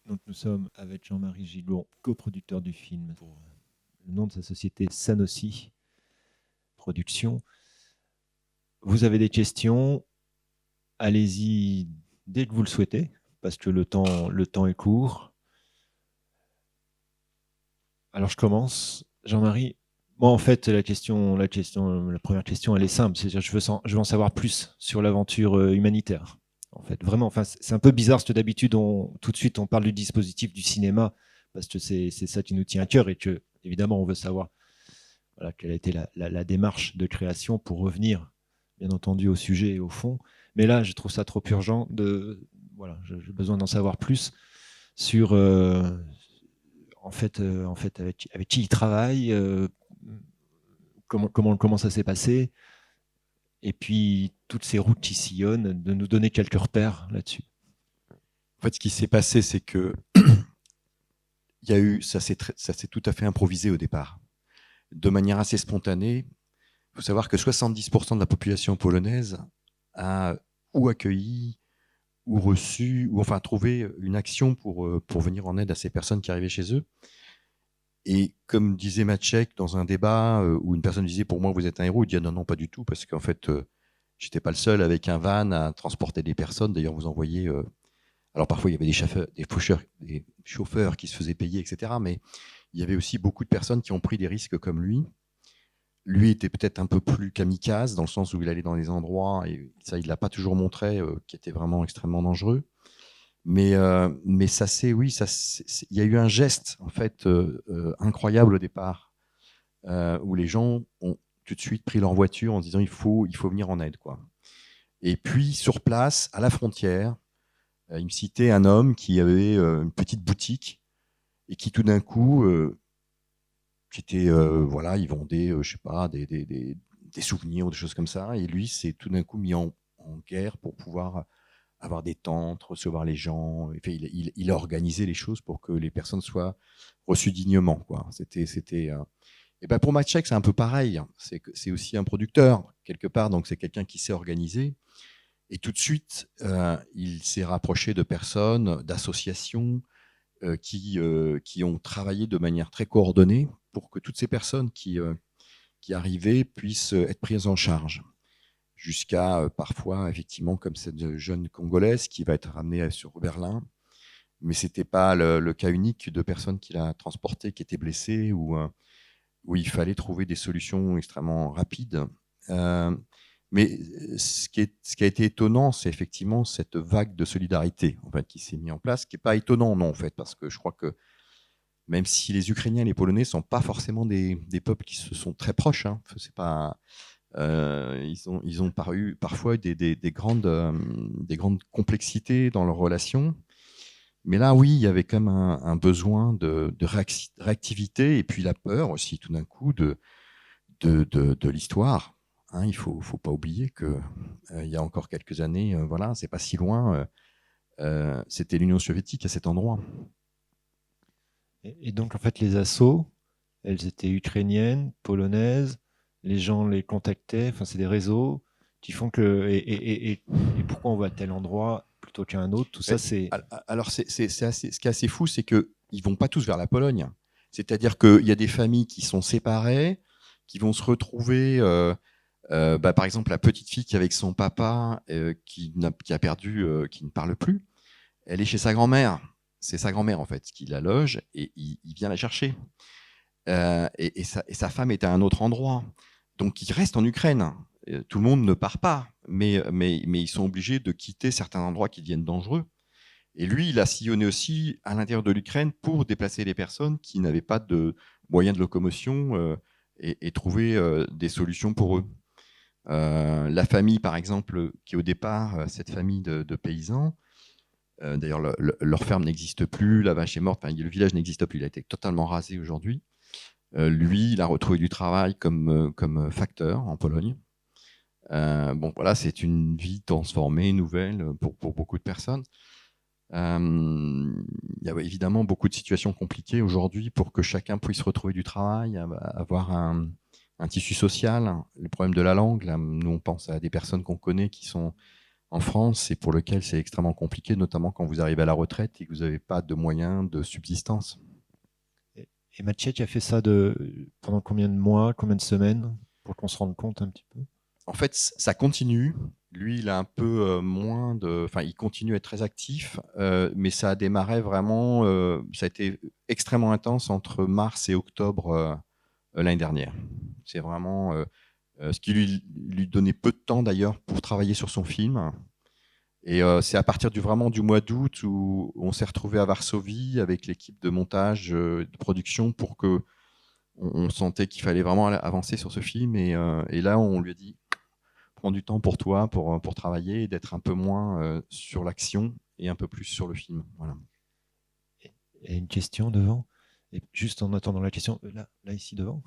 Donc nous sommes avec Jean-Marie Gillon, coproducteur du film pour le nom de sa société Sanofi Productions. Vous avez des questions, allez-y dès que vous le souhaitez, parce que le temps est court. Alors je commence. Jean-Marie, moi en fait la première question elle est simple, c'est-à-dire je veux en savoir plus sur l'aventure humanitaire. En fait, vraiment, enfin, c'est un peu bizarre parce que d'habitude, tout de suite, on parle du dispositif du cinéma parce que c'est ça qui nous tient à cœur et que, évidemment, on veut savoir voilà, quelle a été la démarche de création pour revenir, bien entendu, au sujet et au fond. Mais là, je trouve ça trop urgent voilà, j'ai besoin d'en savoir plus sur, en fait avec qui il travaille, comment ça s'est passé, et puis toutes ces routes qui sillonnent, de nous donner quelques repères là-dessus. En fait, ce qui s'est passé, c'est que ça s'est tout à fait improvisé au départ, de manière assez spontanée. Il faut savoir que 70% de la population polonaise a ou accueilli, ou reçu, ou enfin trouvé une action pour venir en aide à ces personnes qui arrivaient chez eux. Et comme disait Maciek dans un débat où une personne disait « pour moi vous êtes un héros », il dit « non, non, pas du tout, parce qu'en fait, j'étais pas le seul avec un van à transporter des personnes. D'ailleurs, vous envoyez… alors parfois, il y avait des chauffeurs qui se faisaient payer, etc. Mais il y avait aussi beaucoup de personnes qui ont pris des risques comme lui. Lui était peut-être un peu plus kamikaze, dans le sens où il allait dans des endroits, et ça, il ne l'a pas toujours montré, qui étaient vraiment extrêmement dangereux. Mais ça c'est, oui, il y a eu un geste en fait incroyable au départ, où les gens ont tout de suite pris leur voiture en disant il faut venir en aide, quoi. Et puis sur place, à la frontière, il me citait un homme qui avait une petite boutique et qui tout d'un coup, voilà, il vendait, je sais pas, des souvenirs ou des choses comme ça. Et lui s'est tout d'un coup mis en guerre pour pouvoir avoir des tentes, recevoir les gens. Enfin, il a organisé les choses pour que les personnes soient reçues dignement, quoi. Et ben pour Maciek, c'est un peu pareil. C'est aussi un producteur quelque part, donc c'est quelqu'un qui sait organiser. Et tout de suite, il s'est rapproché de personnes, d'associations qui ont travaillé de manière très coordonnée pour que toutes ces personnes qui arrivaient puissent être prises en charge. Jusqu'à parfois, effectivement, comme cette jeune Congolaise qui va être ramenée sur Berlin. Mais ce n'était pas le cas unique de personnes qu'il a transportées, qui étaient blessées, où il fallait trouver des solutions extrêmement rapides. Mais ce qui a été étonnant, c'est effectivement cette vague de solidarité en fait, qui s'est mise en place, ce qui n'est pas étonnant, non, en fait, parce que je crois que même si les Ukrainiens et les Polonais ne sont pas forcément des peuples qui se sont très proches, hein, c'est pas, ils ont parfois des grandes complexités dans leurs relations. Mais là, oui, il y avait quand même un besoin de réactivité et puis la peur aussi, tout d'un coup, de l'histoire. Hein, il faut pas oublier que il y a encore quelques années, voilà, c'est pas si loin, c'était l'Union soviétique à cet endroit. Et donc, en fait, les assos, elles étaient ukrainiennes, polonaises, les gens les contactaient, enfin, c'est des réseaux qui font que. Et pourquoi on va à tel endroit plutôt qu'à un autre, tout ça, c'est. Alors, ce qui est assez fou, c'est qu'ils ne vont pas tous vers la Pologne. C'est-à-dire qu'il y a des familles qui sont séparées, qui vont se retrouver. Par exemple, la petite fille qui est avec son papa, qui a perdu, qui ne parle plus, elle est chez sa grand-mère. C'est sa grand-mère, en fait, qui la loge et il vient la chercher. Et sa femme est à un autre endroit. Donc, il reste en Ukraine. Tout le monde ne part pas, mais ils sont obligés de quitter certains endroits qui deviennent dangereux. Et lui, il a sillonné aussi à l'intérieur de l'Ukraine pour déplacer les personnes qui n'avaient pas de moyens de locomotion et trouver des solutions pour eux. La famille, par exemple, qui au départ, cette famille de paysans, d'ailleurs, leur ferme n'existe plus, la vache est morte, enfin, le village n'existe plus, il a été totalement rasé aujourd'hui. Lui, il a retrouvé du travail comme facteur en Pologne. Bon, voilà, c'est une vie transformée, nouvelle pour beaucoup de personnes. Il y a évidemment beaucoup de situations compliquées aujourd'hui pour que chacun puisse retrouver du travail, avoir un tissu social. Le problème de la langue, là, nous on pense à des personnes qu'on connaît qui sont en France et pour lequel c'est extrêmement compliqué, notamment quand vous arrivez à la retraite et que vous n'avez pas de moyens de subsistance. Et Mathieu, tu as fait ça pendant combien de mois, combien de semaines, pour qu'on se rende compte un petit peu? En fait, ça continue. Lui, il a un peu moins de. Enfin, il continue à être très actif, mais ça a démarré vraiment. Ça a été extrêmement intense entre mars et octobre l'année dernière. C'est vraiment ce qui lui donnait peu de temps d'ailleurs pour travailler sur son film. Et c'est à partir vraiment du mois d'août où on s'est retrouvé à Varsovie avec l'équipe de montage, de production, pour que on sentait qu'il fallait vraiment avancer sur ce film. Et là, on lui a dit prends du temps pour toi, pour travailler, et d'être un peu moins sur l'action et un peu plus sur le film. Voilà. Et une question devant. Et juste en attendant la question, là ici devant.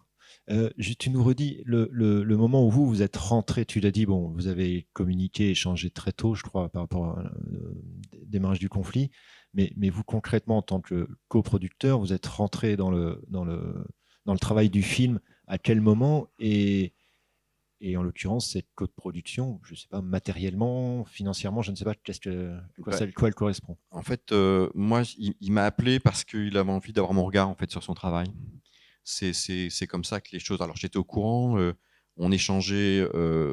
Tu nous redis le moment où vous êtes rentré, tu l'as dit, bon, vous avez communiqué, échangé très tôt, je crois, par rapport à démarrage du conflit, mais vous concrètement, en tant que coproducteur, vous êtes rentré dans le travail du film à quel moment et en l'occurrence, cette coproduction, je ne sais pas, matériellement, financièrement, je ne sais pas quoi elle correspond. En fait, moi, il m'a appelé parce qu'il avait envie d'avoir mon regard en fait, sur son travail. C'est comme ça que les choses. Alors, j'étais au courant, on échangeait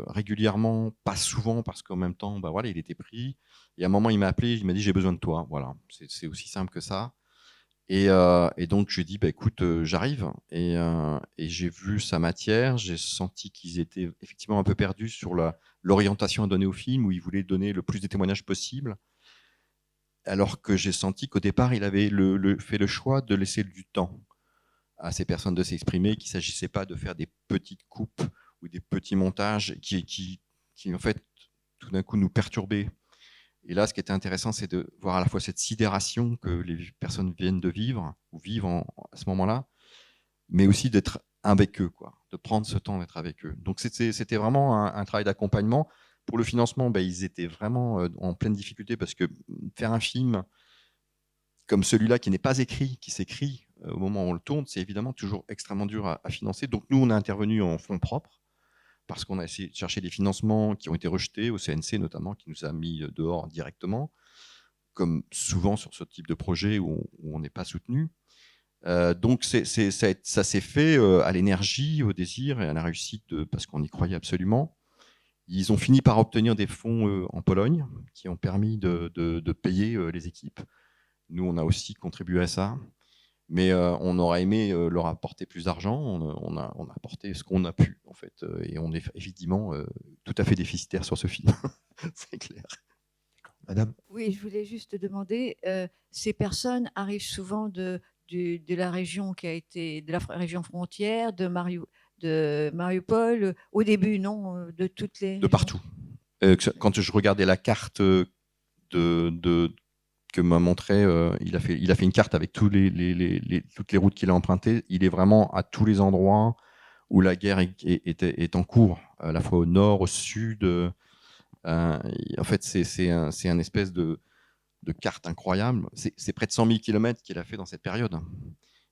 régulièrement, pas souvent, parce qu'en même temps, bah, voilà, il était pris. Et à un moment, il m'a appelé, il m'a dit j'ai besoin de toi. Voilà, c'est aussi simple que ça. Et donc, je lui ai dit bah, écoute, j'arrive. Et j'ai vu sa matière, j'ai senti qu'ils étaient effectivement un peu perdus sur l'orientation à donner au film, où ils voulaient donner le plus de témoignages possible. Alors que j'ai senti qu'au départ, il avait fait le choix de laisser du temps à ces personnes de s'exprimer, qu'il ne s'agissait pas de faire des petites coupes ou des petits montages qui en fait, tout d'un coup, nous perturbaient. Et là, ce qui était intéressant, c'est de voir à la fois cette sidération que les personnes viennent de vivre, ou vivent à ce moment-là, mais aussi d'être avec eux, quoi, de prendre ce temps d'être avec eux. Donc c'était vraiment un travail d'accompagnement. Pour le financement, ils étaient vraiment en pleine difficulté parce que faire un film comme celui-là qui n'est pas écrit, qui s'écrit au moment où on le tourne, c'est évidemment toujours extrêmement dur à financer. Donc nous, on a intervenu en fonds propres parce qu'on a essayé de chercher des financements qui ont été rejetés, au CNC notamment, qui nous a mis dehors directement, comme souvent sur ce type de projet où on n'est pas soutenu. Donc ça s'est fait à l'énergie, au désir et à la réussite, parce qu'on y croyait absolument. Ils ont fini par obtenir des fonds en Pologne qui ont permis de payer les équipes. Nous, on a aussi contribué à ça. Mais on aurait aimé leur apporter plus d'argent. On a apporté ce qu'on a pu, en fait. Et on est effectivement tout à fait déficitaire sur ce film. C'est clair. Madame? Oui, je voulais juste te demander, ces personnes arrivent souvent de la région qui a été, de la région frontière, de Mariupol, au début, non, de toutes les De régions. partout. Quand je regardais la carte que m'a montré, il a fait une carte avec toutes les routes qu'il a empruntées. Il est vraiment à tous les endroits où la guerre est en cours, à la fois au nord, au sud. En fait, c'est un espèce de carte incroyable. C'est près de 100 000 km qu'il a fait dans cette période.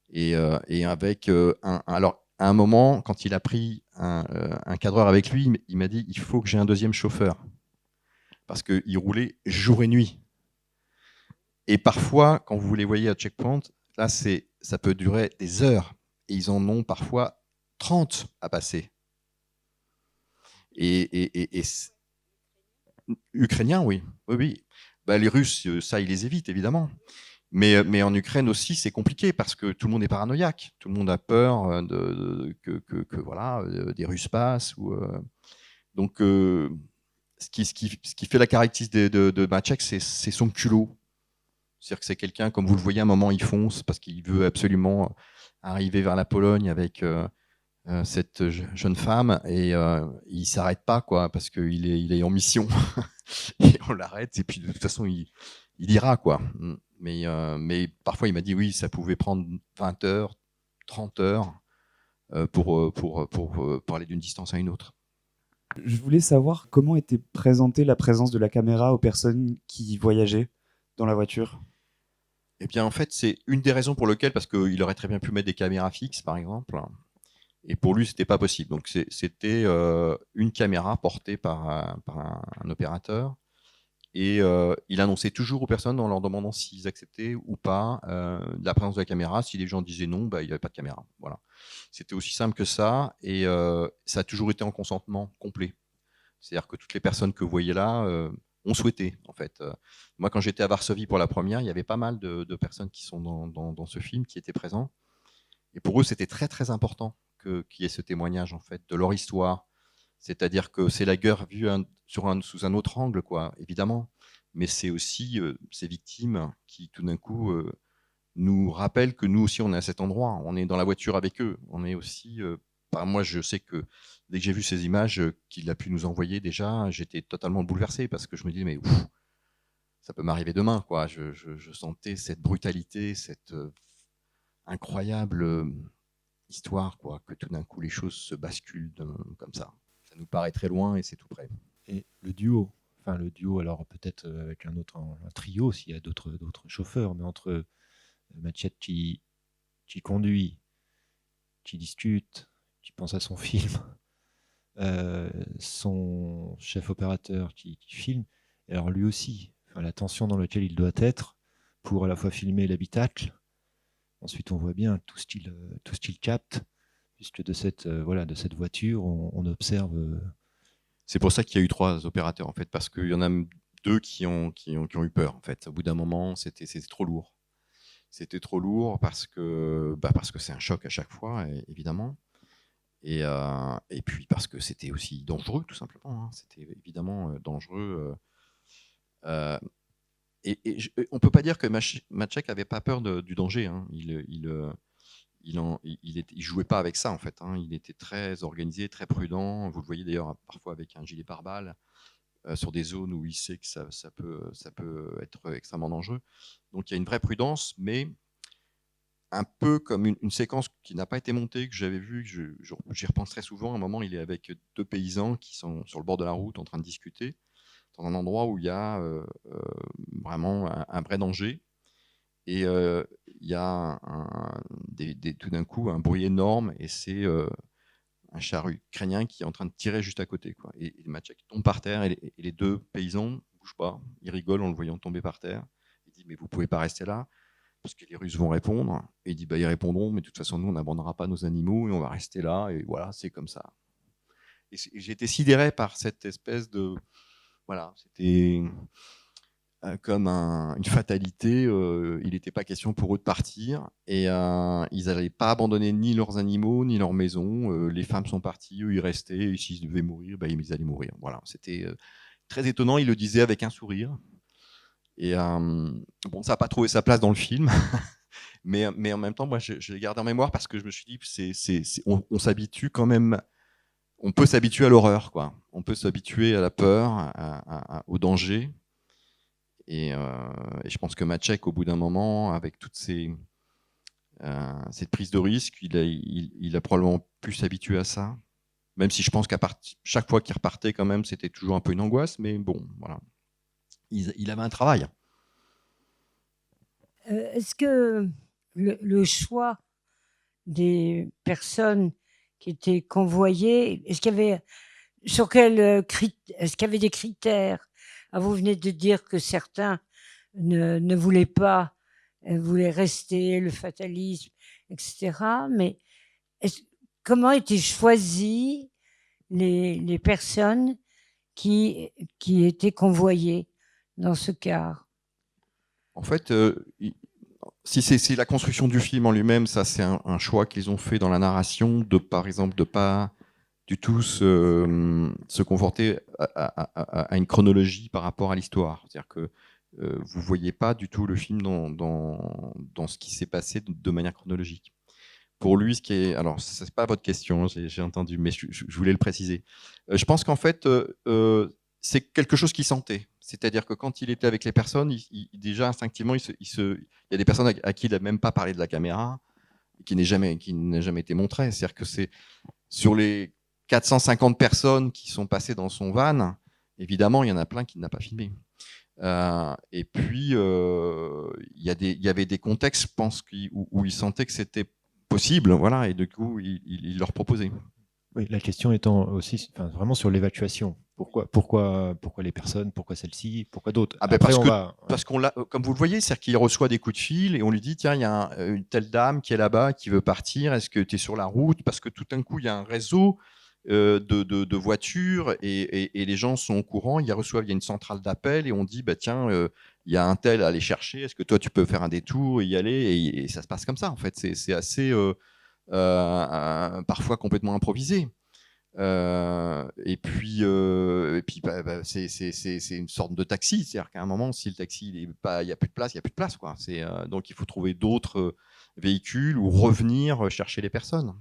Et avec alors, à un moment, quand il a pris un cadreur avec lui, il m'a dit il faut que j'ai un deuxième chauffeur. Parce qu'il roulait jour et nuit. Et parfois, quand vous les voyez à checkpoint, là, ça peut durer des heures. Et ils en ont parfois 30 à passer. Et Ukrainiens, oui. Oui. Les Russes, ça, ils les évitent, évidemment. Mais en Ukraine aussi, c'est compliqué parce que tout le monde est paranoïaque. Tout le monde a peur que voilà, des Russes passent. Donc, ce qui fait la caractéristique de Maciek, c'est son culot. C'est-à-dire que c'est quelqu'un, comme vous le voyez, à un moment, il fonce parce qu'il veut absolument arriver vers la Pologne avec cette jeune femme et il s'arrête pas, quoi, parce qu'il est en mission. Et on l'arrête et puis de toute façon, il ira, quoi. Mais parfois, il m'a dit oui, ça pouvait prendre 20 heures, 30 heures pour aller d'une distance à une autre. Je voulais savoir comment était présentée la présence de la caméra aux personnes qui voyageaient dans la voiture. Eh bien, en fait, c'est une des raisons pour lesquelles, parce qu'il aurait très bien pu mettre des caméras fixes, par exemple, et pour lui, c'était pas possible. Donc, c'était une caméra portée par un opérateur Et il annonçait toujours aux personnes en leur demandant s'ils acceptaient ou pas la présence de la caméra. Si les gens disaient non, bah, il n'y avait pas de caméra. Voilà. C'était aussi simple que ça, et ça a toujours été en consentement complet. C'est-à-dire que toutes les personnes que vous voyez là ont souhaité, en fait. Moi, quand j'étais à Varsovie pour la première, il y avait pas mal de personnes qui sont dans ce film, qui étaient présents. Et pour eux, c'était très, très important qu'il y ait ce témoignage, en fait, de leur histoire. C'est-à-dire que c'est la guerre vue sous un autre angle, quoi, évidemment. Mais c'est aussi ces victimes qui, tout d'un coup, nous rappellent que nous aussi, on est à cet endroit. On est dans la voiture avec eux. On est aussi... moi, je sais que dès que j'ai vu ces images qu'il a pu nous envoyer, déjà, j'étais totalement bouleversé parce que je me dis, mais ça peut m'arriver demain, quoi. Je sentais cette brutalité, cette incroyable histoire, quoi, que tout d'un coup, les choses se basculent comme ça. Ça nous paraît très loin et c'est tout près. Et le duo, alors peut-être avec un trio s'il y a d'autres chauffeurs, mais entre Machette qui conduit, qui discute, qui pense à son film, son chef opérateur qui filme, et alors lui aussi, la tension dans laquelle il doit être pour à la fois filmer l'habitacle. Ensuite, on voit bien tout ce qu'il capte, puisque de cette voiture, on observe. C'est pour ça qu'il y a eu 3 opérateurs, en fait, parce qu'il y en a 2 qui ont eu peur, en fait. Au bout d'un moment, c'était trop lourd. C'était trop lourd parce que c'est un choc à chaque fois, évidemment. Et puis parce que c'était aussi dangereux, tout simplement. Hein. C'était évidemment dangereux. Et on ne peut pas dire que Maciek n'avait pas peur du danger. Hein. Il jouait pas avec ça, en fait. Hein. Il était très organisé, très prudent. Vous le voyez d'ailleurs parfois avec un gilet pare-balles sur des zones où il sait que ça peut être extrêmement dangereux. Donc il y a une vraie prudence, mais un peu comme une séquence qui n'a pas été montée, que j'avais vue, j'y repense très souvent. À un moment, il est avec 2 paysans qui sont sur le bord de la route en train de discuter, dans un endroit où il y a vraiment un vrai danger. Et il y a tout d'un coup un bruit énorme, et c'est un char ukrainien qui est en train de tirer juste à côté, quoi. Et Maciek tombe par terre, et les 2 paysans ne bougent pas. Ils rigolent en le voyant tomber par terre. Il dit, mais vous ne pouvez pas rester là, parce que les Russes vont répondre. Et il dit, ils répondront, mais de toute façon, nous, on n'abandonnera pas nos animaux et on va rester là. Et voilà, c'est comme ça. Et j'ai été sidéré par cette espèce de... Voilà, c'était comme une fatalité. Il n'était pas question pour eux de partir. Et ils n'allaient pas abandonner ni leurs animaux, ni leurs maisons. Les femmes sont parties, eux, ils restaient. Et s'ils devaient mourir, ils allaient mourir. Voilà, c'était très étonnant. Il le disait avec un sourire. Et ça n'a pas trouvé sa place dans le film, mais en même temps, moi, je l'ai gardé en mémoire parce que je me suis dit, on s'habitue quand même, on peut s'habituer à l'horreur, quoi. On peut s'habituer à la peur, au danger. Et je pense que Maciek, au bout d'un moment, avec toute cette prise de risque, il a probablement pu s'habituer à ça. Même si je pense qu'à chaque fois qu'il repartait, quand même, c'était toujours un peu une angoisse, mais bon, voilà. Il avait un travail. Est-ce que le choix des personnes qui étaient convoyées, est-ce qu'il y avait des critères? Vous venez de dire que certains ne voulaient pas, voulaient rester, le fatalisme, etc. Mais comment étaient choisies les personnes qui étaient convoyées dans ce cas? En fait, si c'est la construction du film en lui-même, ça c'est un choix qu'ils ont fait dans la narration, par exemple, de pas du tout se conforter à une chronologie par rapport à l'histoire. C'est-à-dire que vous voyez pas du tout le film dans ce qui s'est passé de manière chronologique. Pour lui, alors c'est pas votre question, j'ai entendu, mais je voulais le préciser. Je pense qu'en fait, c'est quelque chose qu'il sentait. C'est-à-dire que quand il était avec les personnes, déjà instinctivement, il y a des personnes à qui il n'a même pas parlé de la caméra, qui n'a jamais été montré. C'est-à-dire que c'est sur les 450 personnes qui sont passées dans son van, évidemment, il y en a plein qui n'a pas filmé. Et puis, il y avait des contextes, je pense, où il sentait que c'était possible, voilà, et du coup, il leur proposait. Oui, la question étant aussi vraiment sur l'évacuation. Pourquoi les personnes, pourquoi celle-ci, pourquoi d'autres? Ah ben Après, parce qu'on l'a, comme vous le voyez, c'est-à-dire qu'il reçoit des coups de fil et on lui dit tiens, il y a une telle dame qui est là-bas, qui veut partir, est-ce que tu es sur la route? Parce que tout d'un coup, il y a un réseau de voitures et les gens sont au courant, ils reçoivent, il y a une centrale d'appel et on dit bah, tiens, il y a un tel à aller chercher, est-ce que toi tu peux faire un détour et y aller? Et ça se passe comme ça en fait, c'est assez parfois complètement improvisé. Et puis c'est une sorte de taxi, c'est-à-dire qu'à un moment, si le taxi il n'y a plus de place, il n'y a plus de place, quoi. Donc il faut trouver d'autres véhicules ou revenir chercher les personnes.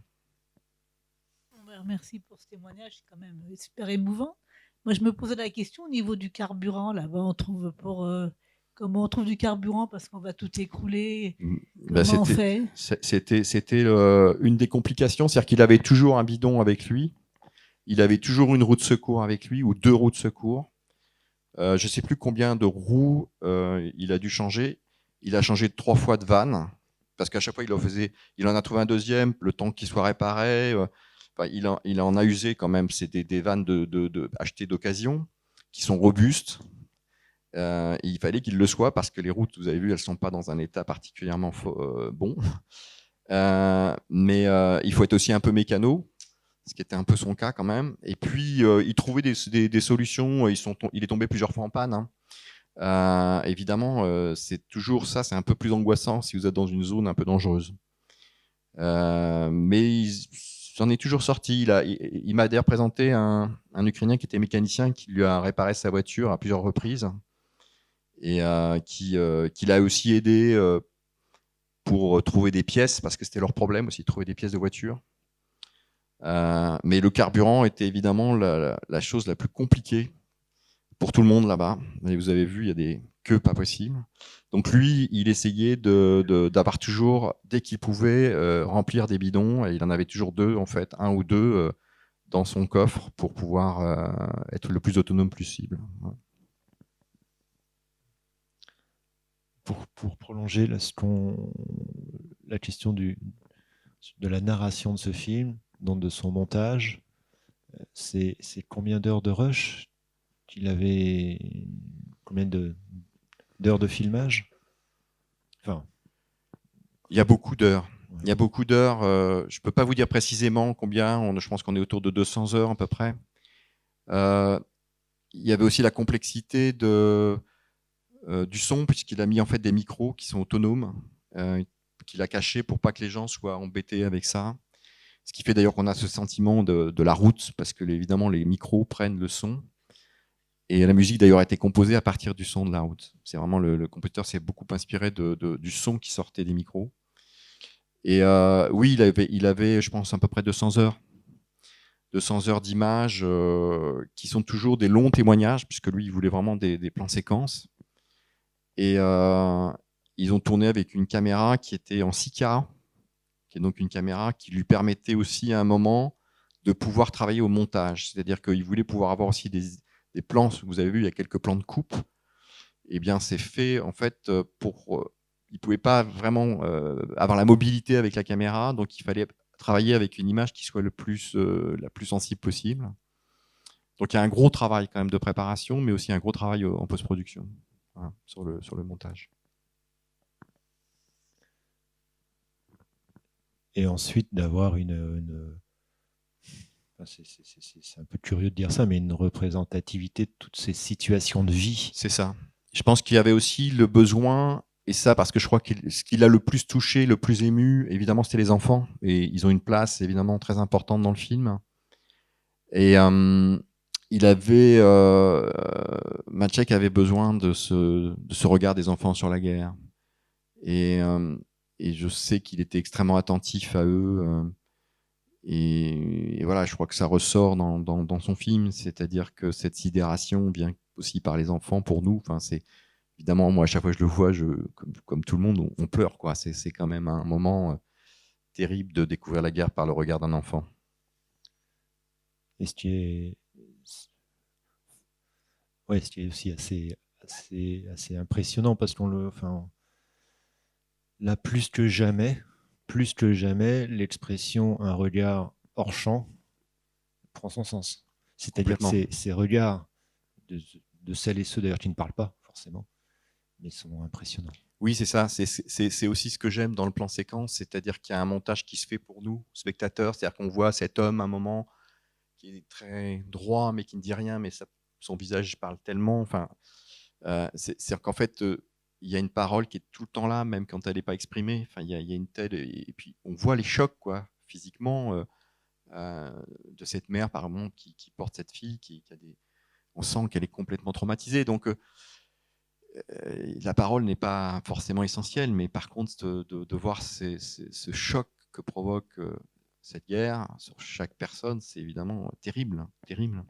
Merci pour ce témoignage, c'est quand même super émouvant. Moi, je me posais la question au niveau du carburant. Là-bas, comment on trouve du carburant parce qu'on va tout écrouler. Comment on fait? C'était une des complications, c'est-à-dire qu'il avait toujours un bidon avec lui. Il avait toujours une roue de secours avec lui ou 2 roues de secours. Je ne sais plus combien de roues il a dû changer. Il a changé 3 fois de vanne parce qu'à chaque fois il en a trouvé un deuxième, le temps qu'il soit réparé. Il en a usé quand même. C'est des vannes achetées d'occasion qui sont robustes. Il fallait qu'il le soit parce que les routes, vous avez vu, elles ne sont pas dans un état particulièrement bon. Mais il faut être aussi un peu mécano, ce qui était un peu son cas quand même. Et puis, il trouvait des solutions. Il est tombé plusieurs fois en panne. Évidemment, c'est toujours ça, c'est un peu plus angoissant si vous êtes dans une zone un peu dangereuse. Mais j'en ai toujours sorti. Il m'a d'ailleurs présenté un Ukrainien qui était mécanicien qui lui a réparé sa voiture à plusieurs reprises et qui l'a aussi aidé pour trouver des pièces, parce que c'était leur problème aussi de trouver des pièces de voiture. Mais le carburant était évidemment la chose la plus compliquée pour tout le monde là-bas. Et vous avez vu, il y a des queues pas possibles. Donc lui, il essayait d'avoir toujours, dès qu'il pouvait, remplir des bidons. Et il en avait toujours 2, en fait, 1 ou 2 dans son coffre pour pouvoir être le plus autonome possible. Ouais. Pour prolonger la question de la narration de ce film, donc de son montage, c'est combien d'heures de rush qu'il avait, combien d'heures de filmage? Enfin, il y a beaucoup d'heures. Ouais. Il y a beaucoup d'heures. Je peux pas vous dire précisément combien. Je pense qu'on est autour de 200 heures à peu près. Il y avait aussi la complexité du son, puisqu'il a mis en fait des micros qui sont autonomes, qu'il a cachés pour pas que les gens soient embêtés avec ça. Ce qui fait d'ailleurs qu'on a ce sentiment de la route, parce que évidemment les micros prennent le son. Et la musique d'ailleurs a été composée à partir du son de la route. C'est vraiment le compositeur s'est beaucoup inspiré du son qui sortait des micros. Et oui, il avait, je pense, à peu près 200 heures. 200 heures d'images qui sont toujours des longs témoignages, puisque lui, il voulait vraiment des plans séquences. Et ils ont tourné avec une caméra qui était en 4K, qui est donc une caméra qui lui permettait aussi à un moment de pouvoir travailler au montage. C'est-à-dire qu'il voulait pouvoir avoir aussi des plans, vous avez vu, il y a quelques plans de coupe. Eh bien, c'est fait en fait pour... il ne pouvait pas vraiment avoir la mobilité avec la caméra, donc il fallait travailler avec une image qui soit la plus sensible possible. Donc il y a un gros travail quand même de préparation, mais aussi un gros travail en post-production, voilà, sur le montage. Et ensuite d'avoir c'est un peu curieux de dire ça, mais une représentativité de toutes ces situations de vie. C'est ça. Je pense qu'il y avait aussi le besoin, et ça parce que je crois que ce qui l'a le plus touché, le plus ému, évidemment, c'était les enfants. Et ils ont une place évidemment très importante dans le film. Et Maciek avait besoin de ce regard des enfants sur la guerre. Et je sais qu'il était extrêmement attentif à eux. Et voilà, je crois que ça ressort dans son film, c'est-à-dire que cette sidération vient aussi par les enfants pour nous. Enfin, c'est évidemment, moi à chaque fois que je le vois, comme tout le monde, on pleure, quoi. C'est quand même un moment terrible de découvrir la guerre par le regard d'un enfant. Et ce qui est aussi assez impressionnant, parce là plus que jamais, l'expression un regard hors champ prend son sens. C'est-à-dire que Complètement. ces regards de celles et ceux d'ailleurs qui ne parlent pas forcément, mais sont impressionnants. Oui, c'est ça. C'est aussi ce que j'aime dans le plan séquence, c'est-à-dire qu'il y a un montage qui se fait pour nous, spectateurs. C'est-à-dire qu'on voit cet homme à un moment qui est très droit, mais qui ne dit rien, mais son visage parle tellement. Enfin, c'est-à-dire qu'en fait, il y a une parole qui est tout le temps là, même quand elle n'est pas exprimée. Enfin, il y a une telle, et puis on voit les chocs, quoi, physiquement, de cette mère, par exemple, qui porte cette fille, on sent qu'elle est complètement traumatisée. Donc, la parole n'est pas forcément essentielle, mais par contre, de voir ce choc que provoque cette guerre sur chaque personne, c'est évidemment terrible, hein, terrible.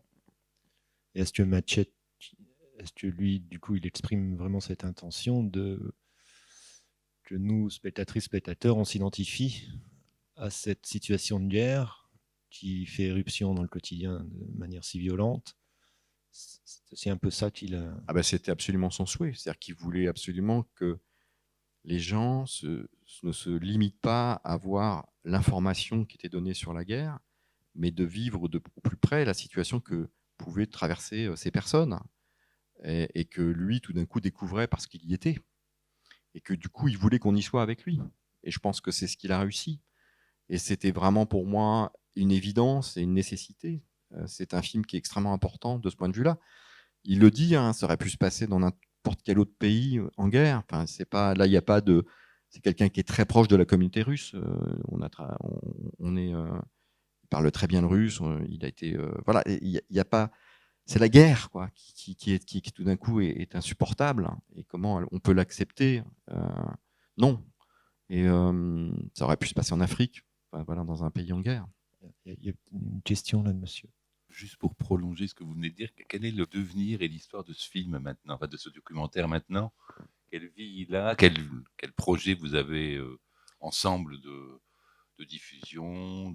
Et est-ce que lui, du coup, il exprime vraiment cette intention que nous, spectatrices, spectateurs, on s'identifie à cette situation de guerre qui fait éruption dans le quotidien de manière si violente? C'est un peu ça qu'il a. Ah bah, c'était absolument son souhait, c'est-à-dire qu'il voulait absolument que les gens ne se limitent pas à voir l'information qui était donnée sur la guerre, mais de vivre au plus près la situation que pouvaient traverser ces personnes, et que lui, tout d'un coup, découvrait parce qu'il y était, et que du coup, il voulait qu'on y soit avec lui. Et je pense que c'est ce qu'il a réussi. Et c'était vraiment pour moi une évidence et une nécessité. C'est un film qui est extrêmement important de ce point de vue-là. Il le dit, hein, ça aurait pu se passer dans n'importe quel autre pays en guerre. Enfin, c'est pas, là, il n'y a pas de. C'est quelqu'un qui est très proche de la communauté russe. Il parle très bien le russe. Il a été. Voilà, il y a pas. C'est la guerre, quoi, qui tout d'un coup est insupportable. Et comment on peut l'accepter? Non. Et ça aurait pu se passer en Afrique, enfin, voilà, dans un pays en guerre. Il y a une question là de monsieur. Juste pour prolonger ce que vous venez de dire, quel est le devenir et l'histoire de ce film maintenant, enfin de ce documentaire maintenant? Quelle vie il a? Quel projet vous avez ensemble de diffusion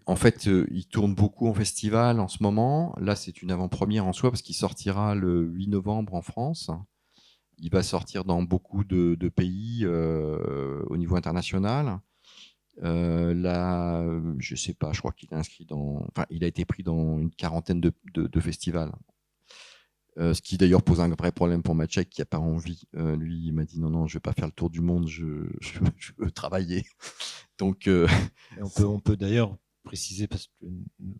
En fait, il tourne beaucoup en festival en ce moment. Là, c'est une avant-première en soi parce qu'il sortira le 8 novembre en France. Il va sortir dans beaucoup de pays au niveau international. Là, je sais pas, je crois qu'il est inscrit il a été pris dans une quarantaine de festivals. Ce qui d'ailleurs pose un vrai problème pour Maciek qui n'a pas envie. Lui, il m'a dit non, je ne vais pas faire le tour du monde, je veux travailler. Donc, on peut d'ailleurs préciser, parce que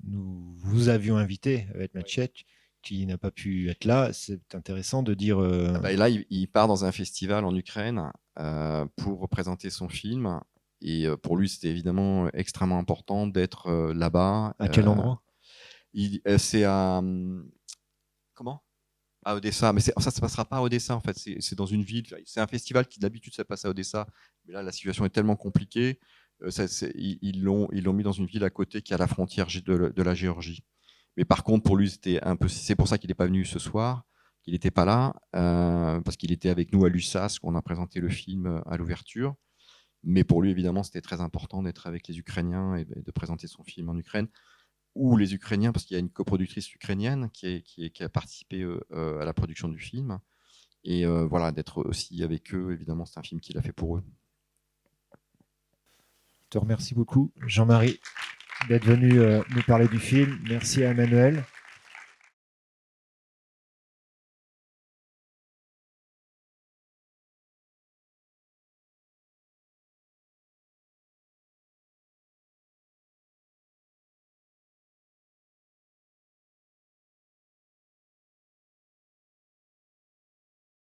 nous vous avions invité avec Maciek, qui n'a pas pu être là. C'est intéressant de dire. Là, il part dans un festival en Ukraine pour présenter son film. Et pour lui, c'était évidemment extrêmement important d'être là-bas. À quel endroit? C'est à. Comment? À Odessa. Mais ça ne se passera pas à Odessa, en fait. C'est dans une ville. C'est un festival qui, d'habitude, ça passe à Odessa. Mais là, la situation est tellement compliquée. Ils l'ont mis dans une ville à côté qui est à la frontière de la Géorgie. Mais par contre, pour lui, c'était un peu. C'est pour ça qu'il n'est pas venu ce soir, qu'il n'était pas là, parce qu'il était avec nous à l'USAS, qu'on a présenté le film à l'ouverture. Mais pour lui, évidemment, c'était très important d'être avec les Ukrainiens et de présenter son film en Ukraine. Ou les Ukrainiens, parce qu'il y a une coproductrice ukrainienne qui a participé à la production du film. Et voilà, d'être aussi avec eux, évidemment, c'est un film qu'il a fait pour eux. Je te remercie beaucoup, Jean-Marie, d'être venu nous parler du film. Merci à Emmanuel.